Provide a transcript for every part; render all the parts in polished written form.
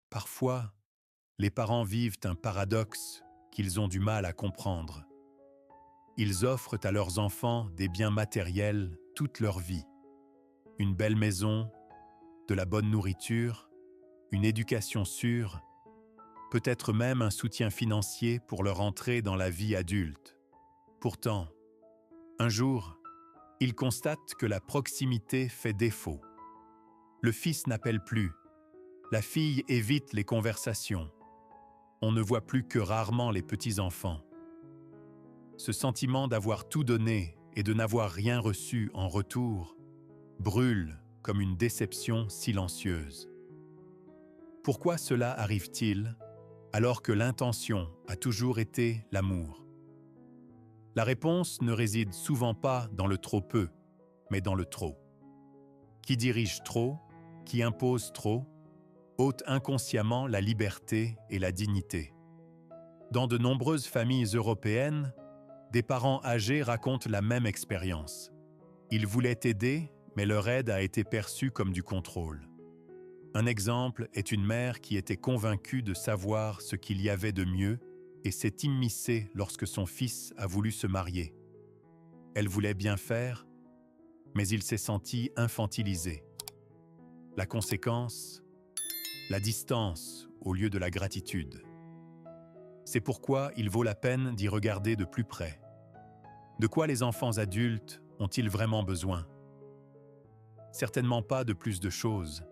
Parfois, les parents vivent un paradoxe qu'ils ont du mal à comprendre. Ils offrent à leurs enfants des biens matériels toute leur vie. Une belle maison, de la bonne nourriture, une éducation sûre, peut-être même un soutien financier pour leur entrée dans la vie adulte. Pourtant, un jour, ils constatent que la proximité fait défaut. Le fils n'appelle plus, la fille évite les conversations. On ne voit plus que rarement les petits-enfants. Ce sentiment d'avoir tout donné et de n'avoir rien reçu en retour brûle comme une déception silencieuse. Pourquoi cela arrive-t-il alors que l'intention a toujours été l'amour? La réponse ne réside souvent pas dans le trop peu, mais dans le trop. Qui dirige trop, qui impose trop, ôte inconsciemment la liberté et la dignité. Dans de nombreuses familles européennes, des parents âgés racontent la même expérience. Ils voulaient aider, mais leur aide a été perçue comme du contrôle. Un exemple est une mère qui était convaincue de savoir ce qu'il y avait de mieux et s'est immiscée lorsque son fils a voulu se marier. Elle voulait bien faire, mais il s'est senti infantilisé. La conséquence, la distance au lieu de la gratitude. C'est pourquoi il vaut la peine d'y regarder de plus près. De quoi les enfants adultes ont-ils vraiment besoin? Certainement pas de plus de choses,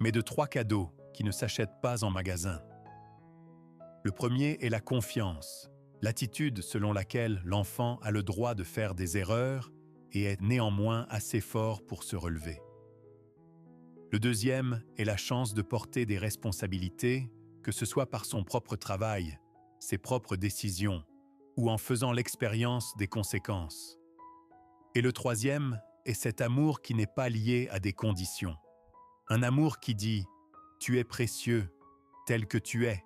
mais de 3 cadeaux qui ne s'achètent pas en magasin. Le premier est la confiance, l'attitude selon laquelle l'enfant a le droit de faire des erreurs et est néanmoins assez fort pour se relever. Le deuxième est la chance de porter des responsabilités, que ce soit par son propre travail, ses propres décisions, ou en faisant l'expérience des conséquences. Et le troisième est cet amour qui n'est pas lié à des conditions. Un amour qui dit « Tu es précieux, tel que tu es,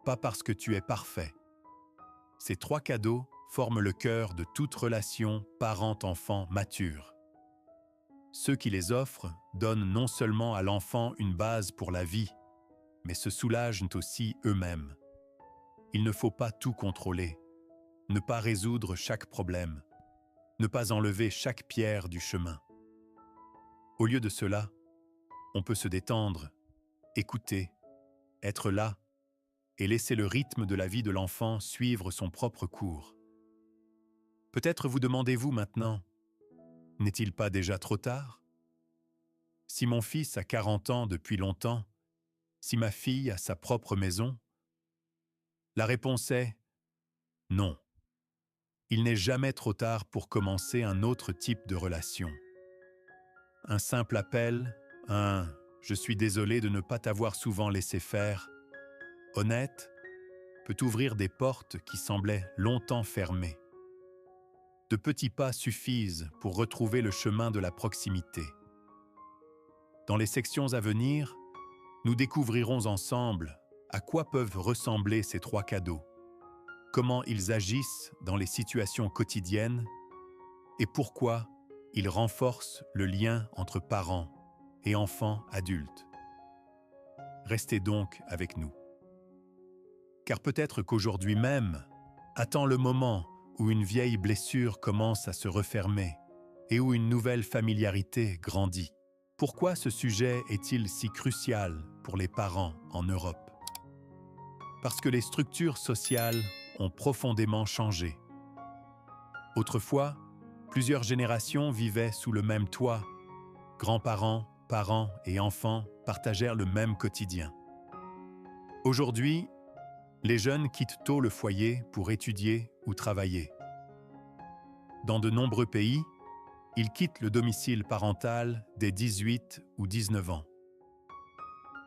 pas parce que tu es parfait ». Ces 3 cadeaux forment le cœur de toute relation parent-enfant mature. Ceux qui les offrent donnent non seulement à l'enfant une base pour la vie, mais se soulagent aussi eux-mêmes. Il ne faut pas tout contrôler, ne pas résoudre chaque problème, ne pas enlever chaque pierre du chemin. Au lieu de cela, on peut se détendre, écouter, être là et laisser le rythme de la vie de l'enfant suivre son propre cours. Peut-être vous demandez-vous maintenant, n'est-il pas déjà trop tard? Si mon fils a 40 ans depuis longtemps, si ma fille a sa propre maison, la réponse est non. Il n'est jamais trop tard pour commencer un autre type de relation. Un simple appel, un « je suis désolé de ne pas t'avoir souvent laissé faire », honnête, peut ouvrir des portes qui semblaient longtemps fermées. De petits pas suffisent pour retrouver le chemin de la proximité. Dans les sections à venir, nous découvrirons ensemble à quoi peuvent ressembler ces 3 cadeaux, comment ils agissent dans les situations quotidiennes et pourquoi ils renforcent le lien entre parents et enfants adultes. Restez donc avec nous. Car peut-être qu'aujourd'hui même, attend le moment où une vieille blessure commence à se refermer et où une nouvelle familiarité grandit. Pourquoi ce sujet est-il si crucial pour les parents en Europe? Parce que les structures sociales ont profondément changé. Autrefois, plusieurs générations vivaient sous le même toit. Grands-parents, parents et enfants partagèrent le même quotidien. Aujourd'hui, les jeunes quittent tôt le foyer pour étudier ou travailler. Dans de nombreux pays, ils quittent le domicile parental dès 18 ou 19 ans.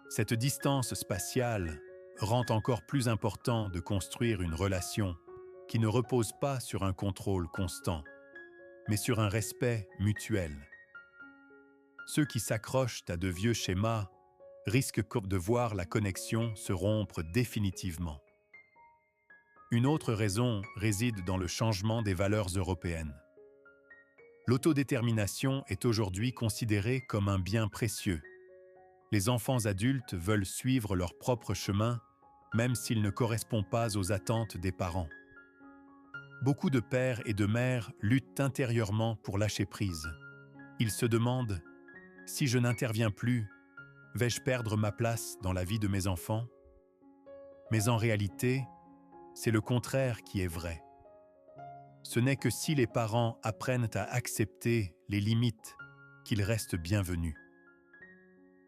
Cette distance spatiale rend encore plus important de construire une relation qui ne repose pas sur un contrôle constant, mais sur un respect mutuel. Ceux qui s'accrochent à de vieux schémas risquent de voir la connexion se rompre définitivement. Une autre raison réside dans le changement des valeurs européennes. L'autodétermination est aujourd'hui considérée comme un bien précieux. Les enfants adultes veulent suivre leur propre chemin, même s'il ne correspond pas aux attentes des parents. Beaucoup de pères et de mères luttent intérieurement pour lâcher prise. Ils se demandent « Si je n'interviens plus, vais-je perdre ma place dans la vie de mes enfants ?» Mais en réalité, c'est le contraire qui est vrai. Ce n'est que si les parents apprennent à accepter les limites qu'ils restent bienvenus.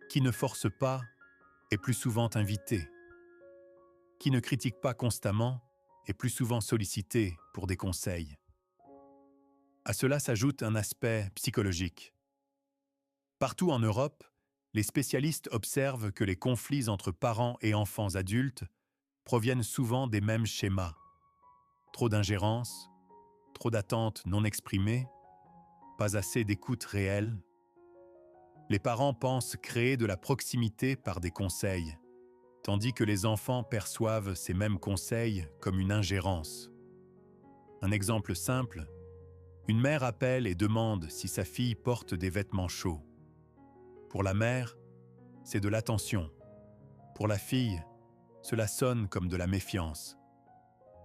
Qui ne force pas est plus souvent invité. Qui ne critique pas constamment est plus souvent sollicité pour des conseils. À cela s'ajoute un aspect psychologique. Partout en Europe, les spécialistes observent que les conflits entre parents et enfants adultes proviennent souvent des mêmes schémas. Trop d'ingérence, trop d'attentes non exprimées, pas assez d'écoute réelle. Les parents pensent créer de la proximité par des conseils, tandis que les enfants perçoivent ces mêmes conseils comme une ingérence. Un exemple simple, une mère appelle et demande si sa fille porte des vêtements chauds. Pour la mère, c'est de l'attention. Pour la fille, cela sonne comme de la méfiance.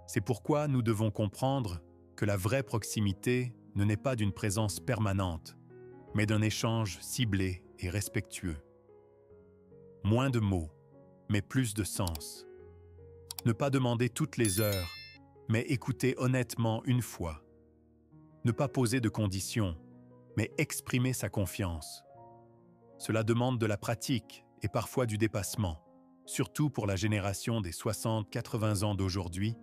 C'est pourquoi nous devons comprendre que la vraie proximité ne naît pas d'une présence permanente, mais d'un échange ciblé et respectueux. Moins de mots, mais plus de sens. Ne pas demander toutes les heures, mais écouter honnêtement une fois. Ne pas poser de conditions, mais exprimer sa confiance. Cela demande de la pratique et parfois du dépassement, surtout pour la génération des 60-80 ans d'aujourd'hui,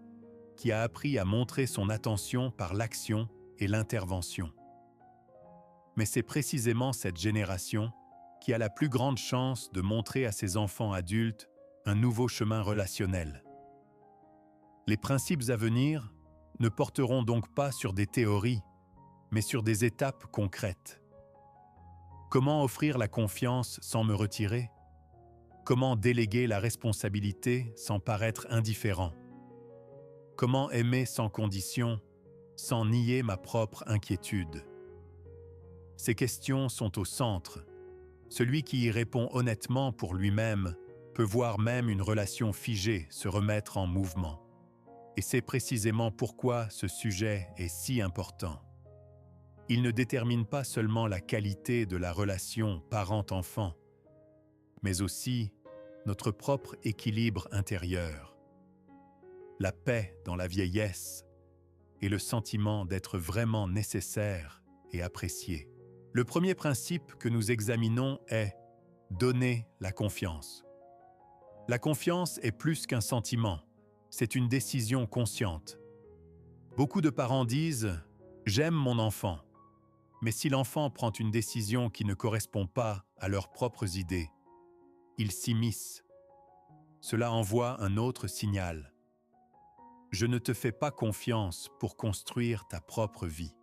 qui a appris à montrer son attention par l'action et l'intervention. Mais c'est précisément cette génération qui a la plus grande chance de montrer à ses enfants adultes un nouveau chemin relationnel. Les principes à venir ne porteront donc pas sur des théories, mais sur des étapes concrètes. Comment offrir la confiance sans me retirer? Comment déléguer la responsabilité sans paraître indifférent? Comment aimer sans condition, sans nier ma propre inquiétude? Ces questions sont au centre. Celui qui y répond honnêtement pour lui-même peut voir même une relation figée se remettre en mouvement. Et c'est précisément pourquoi ce sujet est si important. Il ne détermine pas seulement la qualité de la relation parent-enfant, mais aussi notre propre équilibre intérieur, la paix dans la vieillesse et le sentiment d'être vraiment nécessaire et apprécié. Le premier principe que nous examinons est « donner la confiance ». La confiance est plus qu'un sentiment, c'est une décision consciente. Beaucoup de parents disent « j'aime mon enfant », mais si l'enfant prend une décision qui ne correspond pas à leurs propres idées, ils s'immiscent. Cela envoie un autre signal. Je ne te fais pas confiance pour construire ta propre vie.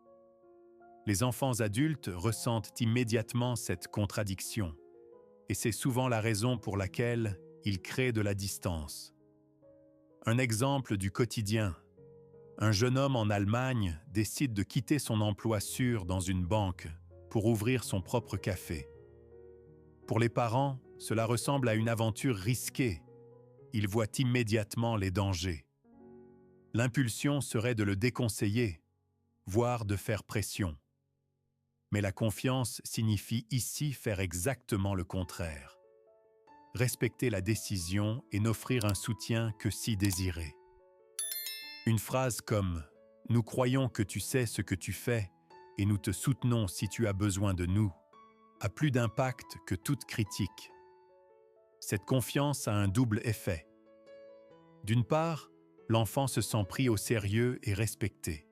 Les enfants adultes ressentent immédiatement cette contradiction, et c'est souvent la raison pour laquelle ils créent de la distance. Un exemple du quotidien. Un jeune homme en Allemagne décide de quitter son emploi sûr dans une banque pour ouvrir son propre café. Pour les parents, cela ressemble à une aventure risquée. Ils voient immédiatement les dangers. L'impulsion serait de le déconseiller, voire de faire pression. Mais la confiance signifie ici faire exactement le contraire. Respecter la décision et n'offrir un soutien que si désiré. Une phrase comme « Nous croyons que tu sais ce que tu fais et nous te soutenons si tu as besoin de nous » a plus d'impact que toute critique. Cette confiance a un double effet. D'une part, l'enfant se sent pris au sérieux et respecté.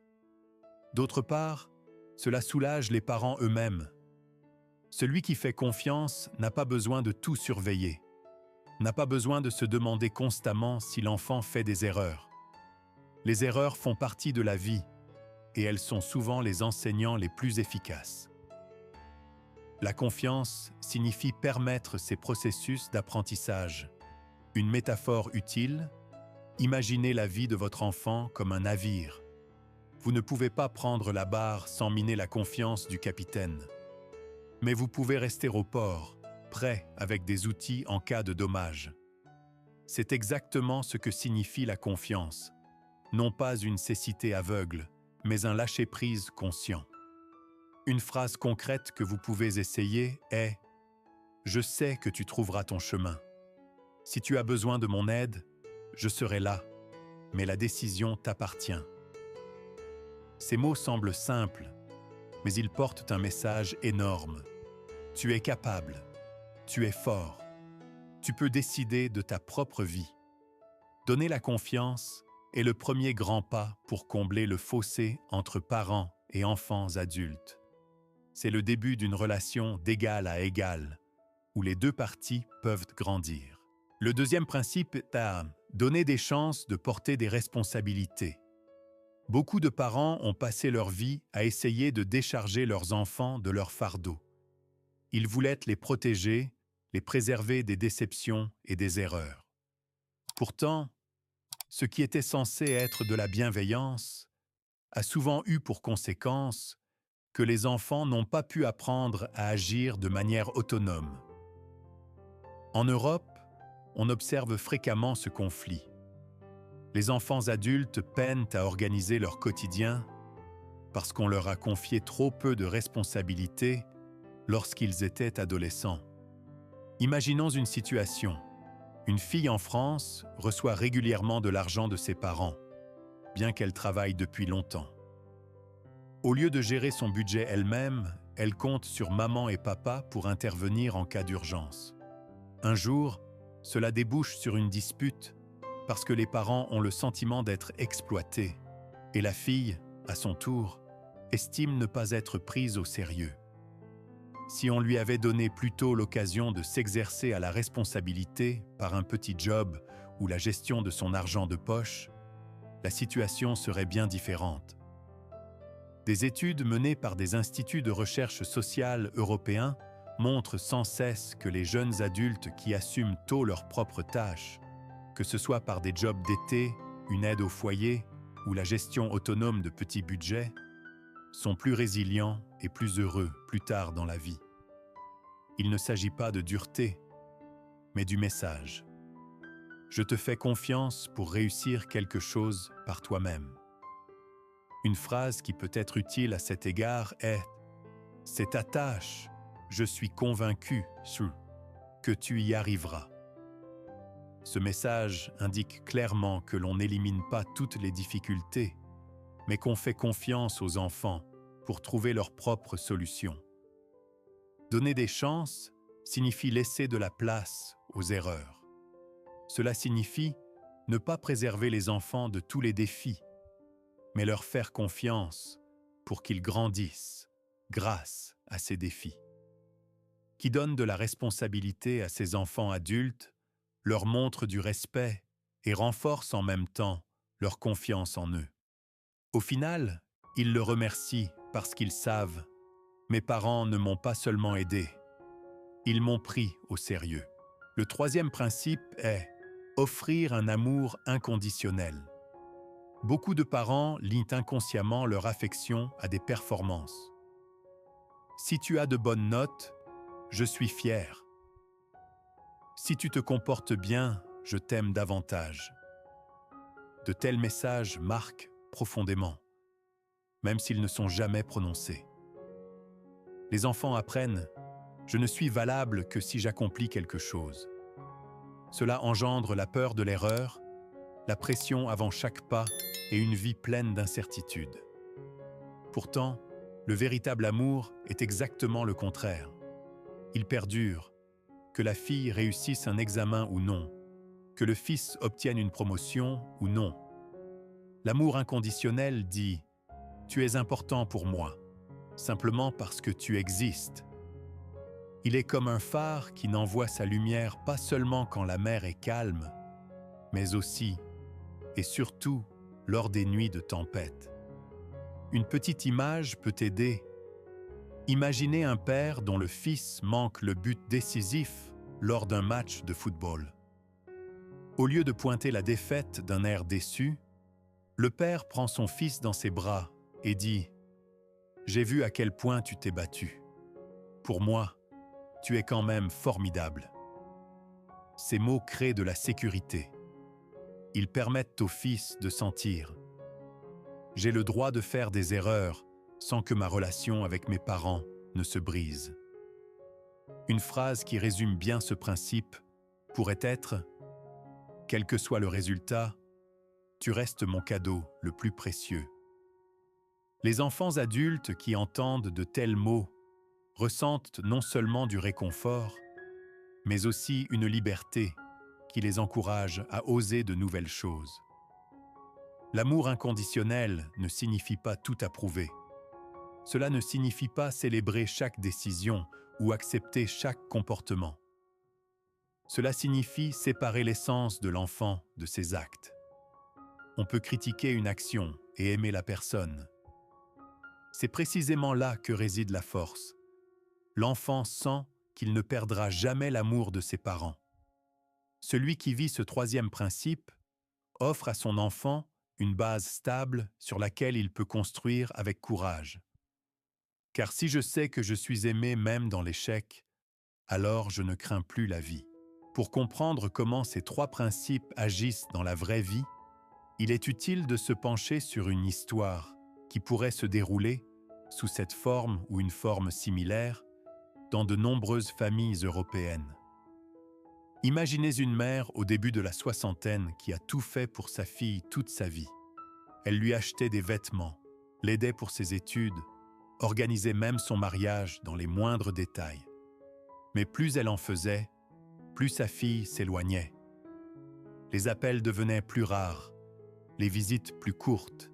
D'autre part, cela soulage les parents eux-mêmes. Celui qui fait confiance n'a pas besoin de tout surveiller, n'a pas besoin de se demander constamment si l'enfant fait des erreurs. Les erreurs font partie de la vie et elles sont souvent les enseignants les plus efficaces. La confiance signifie permettre ces processus d'apprentissage. Une métaphore utile, imaginez la vie de votre enfant comme un navire. Vous ne pouvez pas prendre la barre sans miner la confiance du capitaine. Mais vous pouvez rester au port, prêt avec des outils en cas de dommage. C'est exactement ce que signifie la confiance, non pas une cécité aveugle, mais un lâcher-prise conscient. Une phrase concrète que vous pouvez essayer est « Je sais que tu trouveras ton chemin. Si tu as besoin de mon aide, je serai là, mais la décision t'appartient. » Ces mots semblent simples, mais ils portent un message énorme. Tu es capable, tu es fort, tu peux décider de ta propre vie. Donner la confiance est le premier grand pas pour combler le fossé entre parents et enfants adultes. C'est le début d'une relation d'égal à égal, où les deux parties peuvent grandir. Le deuxième principe est à donner des chances de porter des responsabilités. Beaucoup de parents ont passé leur vie à essayer de décharger leurs enfants de leur fardeau. Ils voulaient les protéger, les préserver des déceptions et des erreurs. Pourtant, ce qui était censé être de la bienveillance a souvent eu pour conséquence que les enfants n'ont pas pu apprendre à agir de manière autonome. En Europe, on observe fréquemment ce conflit. Les enfants adultes peinent à organiser leur quotidien parce qu'on leur a confié trop peu de responsabilités lorsqu'ils étaient adolescents. Imaginons une situation. Une fille en France reçoit régulièrement de l'argent de ses parents, bien qu'elle travaille depuis longtemps. Au lieu de gérer son budget elle-même, elle compte sur maman et papa pour intervenir en cas d'urgence. Un jour, cela débouche sur une dispute parce que les parents ont le sentiment d'être exploités et la fille, à son tour, estime ne pas être prise au sérieux. Si on lui avait donné plus tôt l'occasion de s'exercer à la responsabilité par un petit job ou la gestion de son argent de poche, la situation serait bien différente. Des études menées par des instituts de recherche sociale européens montrent sans cesse que les jeunes adultes qui assument tôt leurs propres tâches, que ce soit par des jobs d'été, une aide au foyer ou la gestion autonome de petits budgets, sont plus résilients et plus heureux plus tard dans la vie. Il ne s'agit pas de dureté, mais du message. Je te fais confiance pour réussir quelque chose par toi-même. Une phrase qui peut être utile à cet égard est « C'est ta tâche, je suis convaincu que tu y arriveras ». Ce message indique clairement que l'on n'élimine pas toutes les difficultés, mais qu'on fait confiance aux enfants pour trouver leurs propres solutions. Donner des chances signifie laisser de la place aux erreurs. Cela signifie ne pas préserver les enfants de tous les défis, mais leur faire confiance pour qu'ils grandissent grâce à ces défis. Qui donne de la responsabilité à ces enfants adultes, leur montre du respect et renforce en même temps leur confiance en eux. Au final, ils le remercient parce qu'ils savent « Mes parents ne m'ont pas seulement aidé, ils m'ont pris au sérieux ». Le troisième principe est offrir un amour inconditionnel. Beaucoup de parents lient inconsciemment leur affection à des performances. Si tu as de bonnes notes, je suis fier. Si tu te comportes bien, je t'aime davantage. De tels messages marquent profondément, même s'ils ne sont jamais prononcés. Les enfants apprennent « Je ne suis valable que si j'accomplis quelque chose ». Cela engendre la peur de l'erreur, la pression avant chaque pas et une vie pleine d'incertitudes. Pourtant, le véritable amour est exactement le contraire. Il perdure, que la fille réussisse un examen ou non, que le fils obtienne une promotion ou non. L'amour inconditionnel dit « Tu es important pour moi », simplement parce que tu existes. Il est comme un phare qui n'envoie sa lumière pas seulement quand la mer est calme, mais aussi et surtout lors des nuits de tempête. Une petite image peut aider. Imaginez un père dont le fils manque le but décisif lors d'un match de football. Au lieu de pointer la défaite d'un air déçu, le père prend son fils dans ses bras et dit « J'ai vu à quel point tu t'es battu. Pour moi, tu es quand même formidable. Ces mots créent de la sécurité. Ils permettent au fils de sentir: j'ai le droit de faire des erreurs sans que ma relation avec mes parents ne se brise. Une phrase qui résume bien ce principe pourrait être: quel que soit le résultat, tu restes mon cadeau le plus précieux. Les enfants adultes qui entendent de tels mots ressentent non seulement du réconfort, mais aussi une liberté qui les encourage à oser de nouvelles choses. L'amour inconditionnel ne signifie pas tout approuver. Cela ne signifie pas célébrer chaque décision ou accepter chaque comportement. Cela signifie séparer l'essence de l'enfant de ses actes. On peut critiquer une action et aimer la personne. C'est précisément là que réside la force. L'enfant sent qu'il ne perdra jamais l'amour de ses parents. Celui qui vit ce troisième principe offre à son enfant une base stable sur laquelle il peut construire avec courage. Car si je sais que je suis aimé même dans l'échec, alors je ne crains plus la vie. Pour comprendre comment ces trois principes agissent dans la vraie vie, il est utile de se pencher sur une histoire qui pourrait se dérouler, sous cette forme ou une forme similaire, dans de nombreuses familles européennes. Imaginez une mère au début de la soixantaine qui a tout fait pour sa fille toute sa vie. Elle lui achetait des vêtements, l'aidait pour ses études, organisait même son mariage dans les moindres détails. Mais plus elle en faisait, plus sa fille s'éloignait. Les appels devenaient plus rares, les visites plus courtes,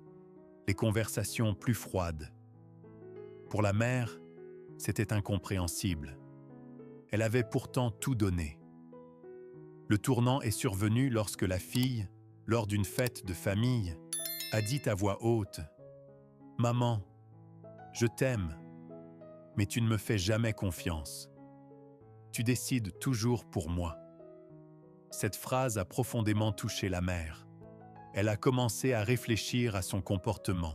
les conversations plus froides. Pour la mère, c'était incompréhensible. Elle avait pourtant tout donné. Le tournant est survenu lorsque la fille, lors d'une fête de famille, a dit à voix haute: « Maman, je t'aime, mais tu ne me fais jamais confiance. Tu décides toujours pour moi. » Cette phrase a profondément touché la mère. Elle a commencé à réfléchir à son comportement.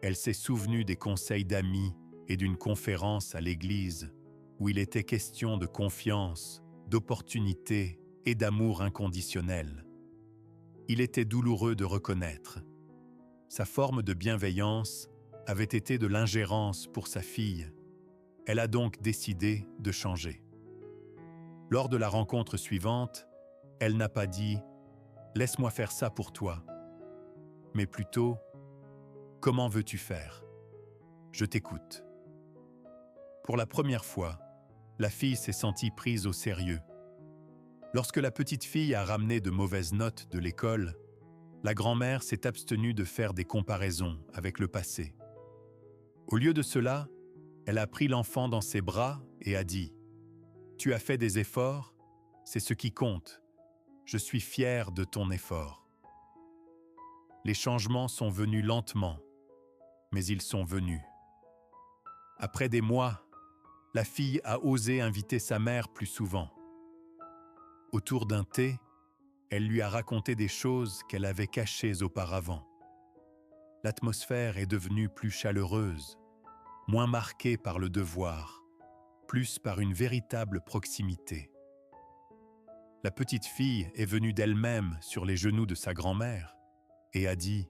Elle s'est souvenue des conseils d'amis et d'une conférence à l'église où il était question de confiance, d'opportunité et d'amour inconditionnel. Il était douloureux de reconnaître. Sa forme de bienveillance avait été de l'ingérence pour sa fille. Elle a donc décidé de changer. Lors de la rencontre suivante, elle n'a pas dit « Laisse-moi faire ça pour toi », mais plutôt « Comment veux-tu faire ? Je t'écoute ». Pour la première fois, la fille s'est sentie prise au sérieux. Lorsque la petite fille a ramené de mauvaises notes de l'école, la grand-mère s'est abstenue de faire des comparaisons avec le passé. Au lieu de cela, elle a pris l'enfant dans ses bras et a dit « Tu as fait des efforts, c'est ce qui compte. Je suis fière de ton effort. » Les changements sont venus lentement, mais ils sont venus. Après des mois, la fille a osé inviter sa mère plus souvent. Autour d'un thé, elle lui a raconté des choses qu'elle avait cachées auparavant. L'atmosphère est devenue plus chaleureuse, moins marquée par le devoir, plus par une véritable proximité. La petite fille est venue d'elle-même sur les genoux de sa grand-mère et a dit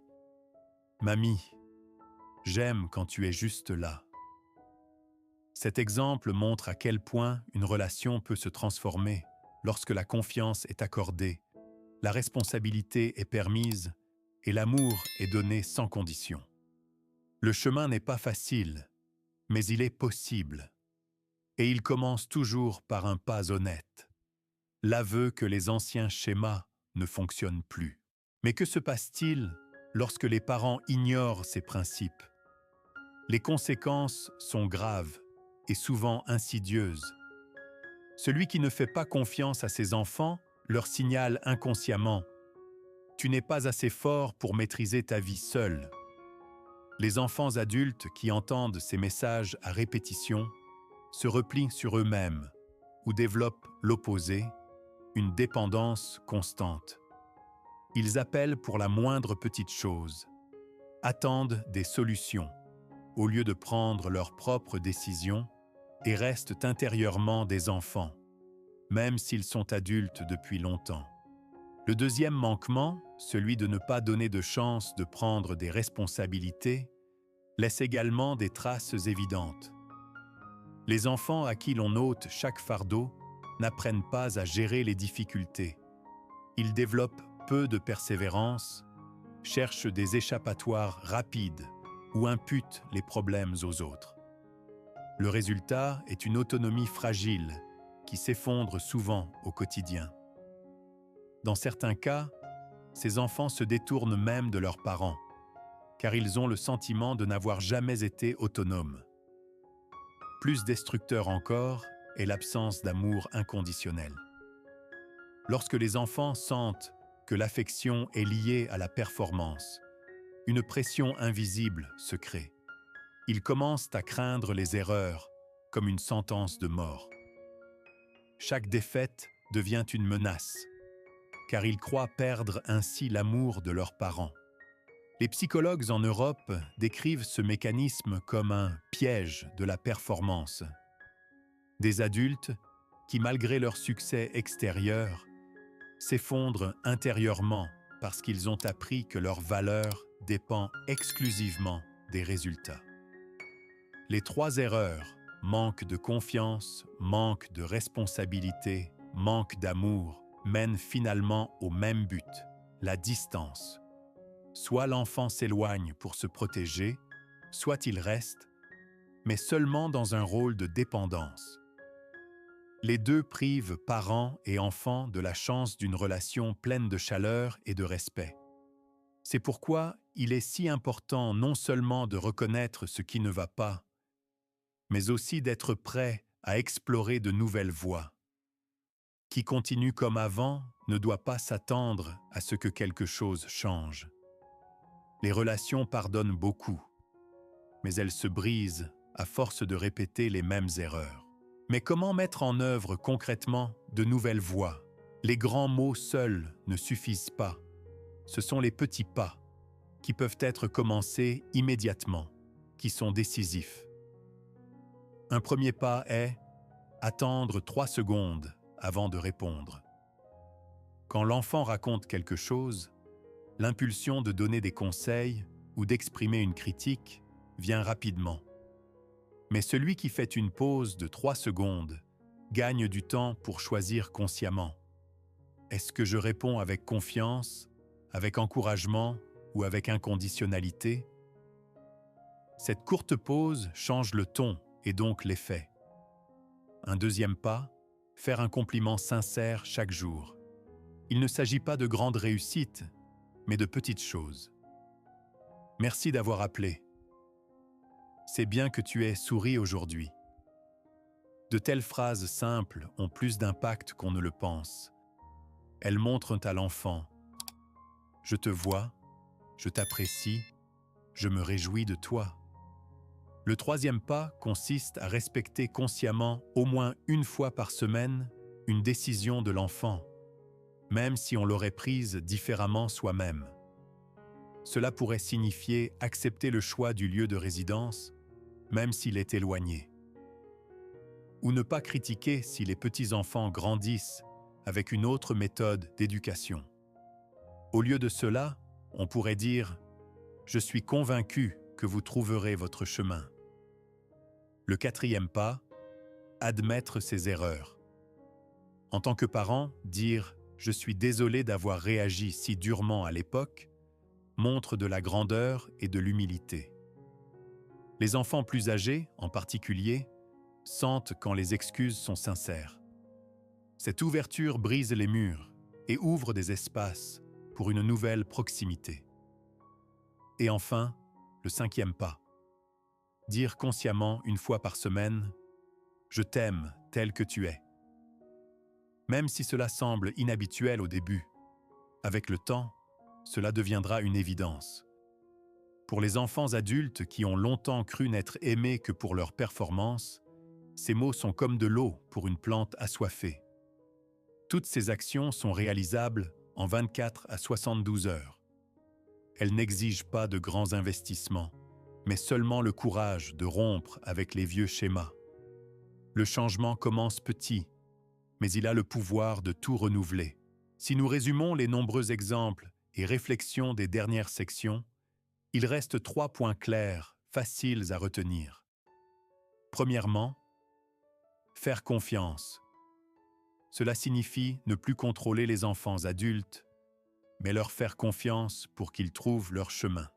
« Mamie, j'aime quand tu es juste là. » Cet exemple montre à quel point une relation peut se transformer lorsque la confiance est accordée, la responsabilité est permise et l'amour est donné sans condition. Le chemin n'est pas facile, mais il est possible. Et il commence toujours par un pas honnête. L'aveu que les anciens schémas ne fonctionnent plus. Mais que se passe-t-il lorsque les parents ignorent ces principes? Les conséquences sont graves et souvent insidieuses. Celui qui ne fait pas confiance à ses enfants leur signale inconsciemment « Tu n'es pas assez fort pour maîtriser ta vie seul ». Les enfants adultes qui entendent ces messages à répétition se replient sur eux-mêmes ou développent l'opposé, une dépendance constante. Ils appellent pour la moindre petite chose, attendent des solutions, au lieu de prendre leurs propres décisions et restent intérieurement des enfants, même s'ils sont adultes depuis longtemps. Le deuxième manquement, celui de ne pas donner de chance de prendre des responsabilités, laisse également des traces évidentes. Les enfants à qui l'on ôte chaque fardeau n'apprennent pas à gérer les difficultés. Ils développent peu de persévérance, cherchent des échappatoires rapides ou imputent les problèmes aux autres. Le résultat est une autonomie fragile qui s'effondre souvent au quotidien. Dans certains cas, ces enfants se détournent même de leurs parents, car ils ont le sentiment de n'avoir jamais été autonomes. Plus destructeur encore est l'absence d'amour inconditionnel. Lorsque les enfants sentent que l'affection est liée à la performance, une pression invisible se crée. Ils commencent à craindre les erreurs comme une sentence de mort. Chaque défaite devient une menace, car ils croient perdre ainsi l'amour de leurs parents. Les psychologues en Europe décrivent ce mécanisme comme un piège de la performance. Des adultes qui, malgré leur succès extérieur, s'effondrent intérieurement parce qu'ils ont appris que leur valeur dépend exclusivement des résultats. Les trois erreurs, manque de confiance, manque de responsabilité, manque d'amour, mènent finalement au même but, la distance. Soit l'enfant s'éloigne pour se protéger, soit il reste, mais seulement dans un rôle de dépendance. Les deux privent parents et enfants de la chance d'une relation pleine de chaleur et de respect. C'est pourquoi il est si important non seulement de reconnaître ce qui ne va pas, mais aussi d'être prêt à explorer de nouvelles voies. Qui continue comme avant ne doit pas s'attendre à ce que quelque chose change. Les relations pardonnent beaucoup, mais elles se brisent à force de répéter les mêmes erreurs. Mais comment mettre en œuvre concrètement de nouvelles voies? Les grands mots seuls ne suffisent pas. Ce sont les petits pas qui peuvent être commencés immédiatement, qui sont décisifs. Un premier pas est attendre 3 secondes avant de répondre. Quand l'enfant raconte quelque chose, l'impulsion de donner des conseils ou d'exprimer une critique vient rapidement. Mais celui qui fait une pause de 3 secondes gagne du temps pour choisir consciemment. Est-ce que je réponds avec confiance, avec encouragement ou avec inconditionnalité? Cette courte pause change le ton et donc l'effet. Un deuxième pas, faire un compliment sincère chaque jour. Il ne s'agit pas de grandes réussites, mais de petites choses. Merci d'avoir appelé. C'est bien que tu aies souri aujourd'hui. De telles phrases simples ont plus d'impact qu'on ne le pense. Elles montrent à l'enfant « Je te vois, je t'apprécie, je me réjouis de toi ». Le troisième pas consiste à respecter consciemment au moins une fois par semaine une décision de l'enfant, même si on l'aurait prise différemment soi-même. Cela pourrait signifier accepter le choix du lieu de résidence, même s'il est éloigné. Ou ne pas critiquer si les petits-enfants grandissent avec une autre méthode d'éducation. Au lieu de cela, on pourrait dire « Je suis convaincu que vous trouverez votre chemin ». Le quatrième pas, admettre ses erreurs. En tant que parent, dire « Je suis désolé d'avoir réagi si durement à l'époque » montre de la grandeur et de l'humilité. Les enfants plus âgés, en particulier, sentent quand les excuses sont sincères. Cette ouverture brise les murs et ouvre des espaces pour une nouvelle proximité. Et enfin, le cinquième pas. Dire consciemment une fois par semaine « Je t'aime tel que tu es ». Même si cela semble inhabituel au début, avec le temps, cela deviendra une évidence. Pour les enfants adultes qui ont longtemps cru n'être aimés que pour leur performance, ces mots sont comme de l'eau pour une plante assoiffée. Toutes ces actions sont réalisables en 24 à 72 heures. Elles n'exigent pas de grands investissements, mais seulement le courage de rompre avec les vieux schémas. Le changement commence petit, mais il a le pouvoir de tout renouveler. Si nous résumons les nombreux exemples et réflexions des dernières sections, il reste 3 points clairs, faciles à retenir. Premièrement, faire confiance. Cela signifie ne plus contrôler les enfants adultes, mais leur faire confiance pour qu'ils trouvent leur chemin.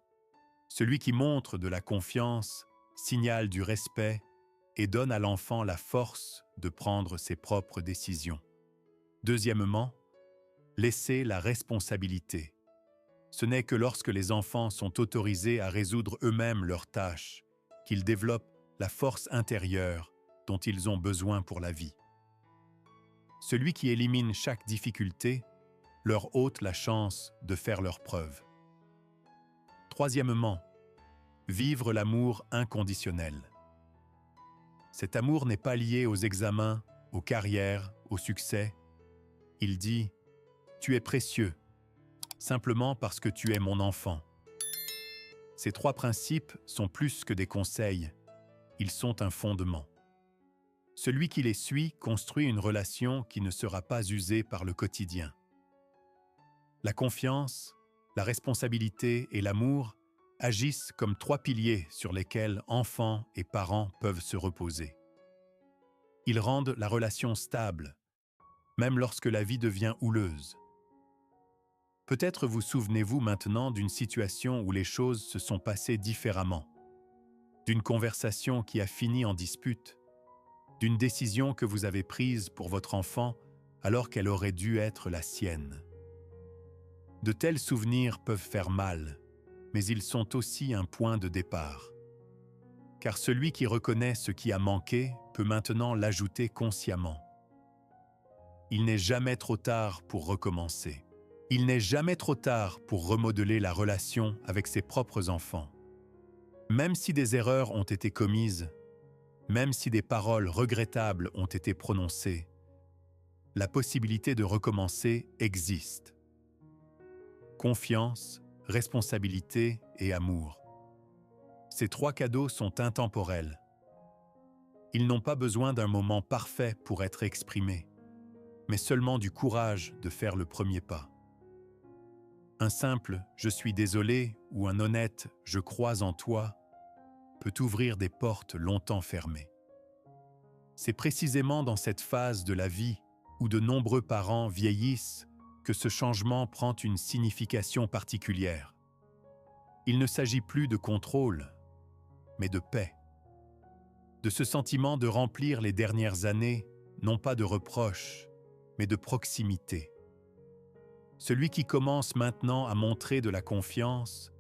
Celui qui montre de la confiance signale du respect et donne à l'enfant la force de prendre ses propres décisions. Deuxièmement, laisser la responsabilité. Ce n'est que lorsque les enfants sont autorisés à résoudre eux-mêmes leurs tâches qu'ils développent la force intérieure dont ils ont besoin pour la vie. Celui qui élimine chaque difficulté leur ôte la chance de faire leurs preuves. Troisièmement, vivre l'amour inconditionnel. Cet amour n'est pas lié aux examens, aux carrières, au succès. Il dit « Tu es précieux, simplement parce que tu es mon enfant ». Ces 3 principes sont plus que des conseils, ils sont un fondement. Celui qui les suit construit une relation qui ne sera pas usée par le quotidien. La confiance, la responsabilité et l'amour agissent comme 3 piliers sur lesquels enfants et parents peuvent se reposer. Ils rendent la relation stable, même lorsque la vie devient houleuse. Peut-être vous souvenez-vous maintenant d'une situation où les choses se sont passées différemment, d'une conversation qui a fini en dispute, d'une décision que vous avez prise pour votre enfant alors qu'elle aurait dû être la sienne. De tels souvenirs peuvent faire mal, mais ils sont aussi un point de départ. Car celui qui reconnaît ce qui a manqué peut maintenant l'ajouter consciemment. Il n'est jamais trop tard pour recommencer. Il n'est jamais trop tard pour remodeler la relation avec ses propres enfants. Même si des erreurs ont été commises, même si des paroles regrettables ont été prononcées, la possibilité de recommencer existe. Confiance, responsabilité et amour. Ces 3 cadeaux sont intemporels. Ils n'ont pas besoin d'un moment parfait pour être exprimés, mais seulement du courage de faire le premier pas. Un simple « je suis désolé » ou un honnête « je crois en toi » peut ouvrir des portes longtemps fermées. C'est précisément dans cette phase de la vie où de nombreux parents vieillissent que ce changement prend une signification particulière. Il ne s'agit plus de contrôle, mais de paix. De ce sentiment de remplir les dernières années, non pas de reproches, mais de proximité. Celui qui commence maintenant à montrer de la confiance,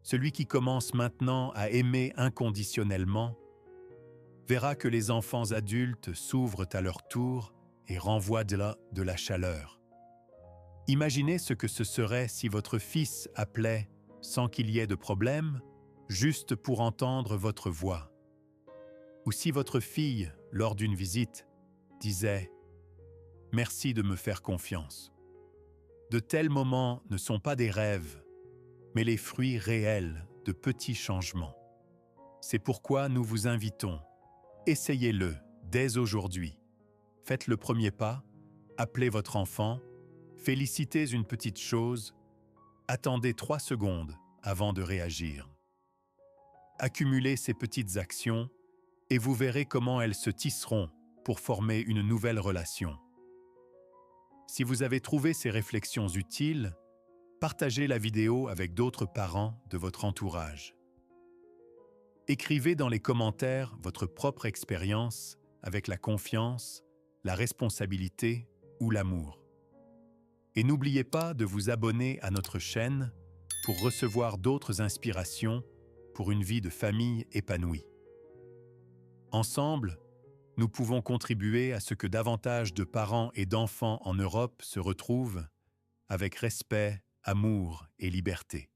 celui qui commence maintenant à aimer inconditionnellement, verra que les enfants adultes s'ouvrent à leur tour et renvoient de la chaleur. Imaginez ce que ce serait si votre fils appelait, sans qu'il y ait de problème, juste pour entendre votre voix. Ou si votre fille, lors d'une visite, disait « Merci de me faire confiance ». De tels moments ne sont pas des rêves, mais les fruits réels de petits changements. C'est pourquoi nous vous invitons. Essayez-le dès aujourd'hui. Faites le premier pas, appelez votre enfant, félicitez une petite chose, attendez 3 secondes avant de réagir. Accumulez ces petites actions et vous verrez comment elles se tisseront pour former une nouvelle relation. Si vous avez trouvé ces réflexions utiles, partagez la vidéo avec d'autres parents de votre entourage. Écrivez dans les commentaires votre propre expérience avec la confiance, la responsabilité ou l'amour. Et n'oubliez pas de vous abonner à notre chaîne pour recevoir d'autres inspirations pour une vie de famille épanouie. Ensemble, nous pouvons contribuer à ce que davantage de parents et d'enfants en Europe se retrouvent avec respect, amour et liberté.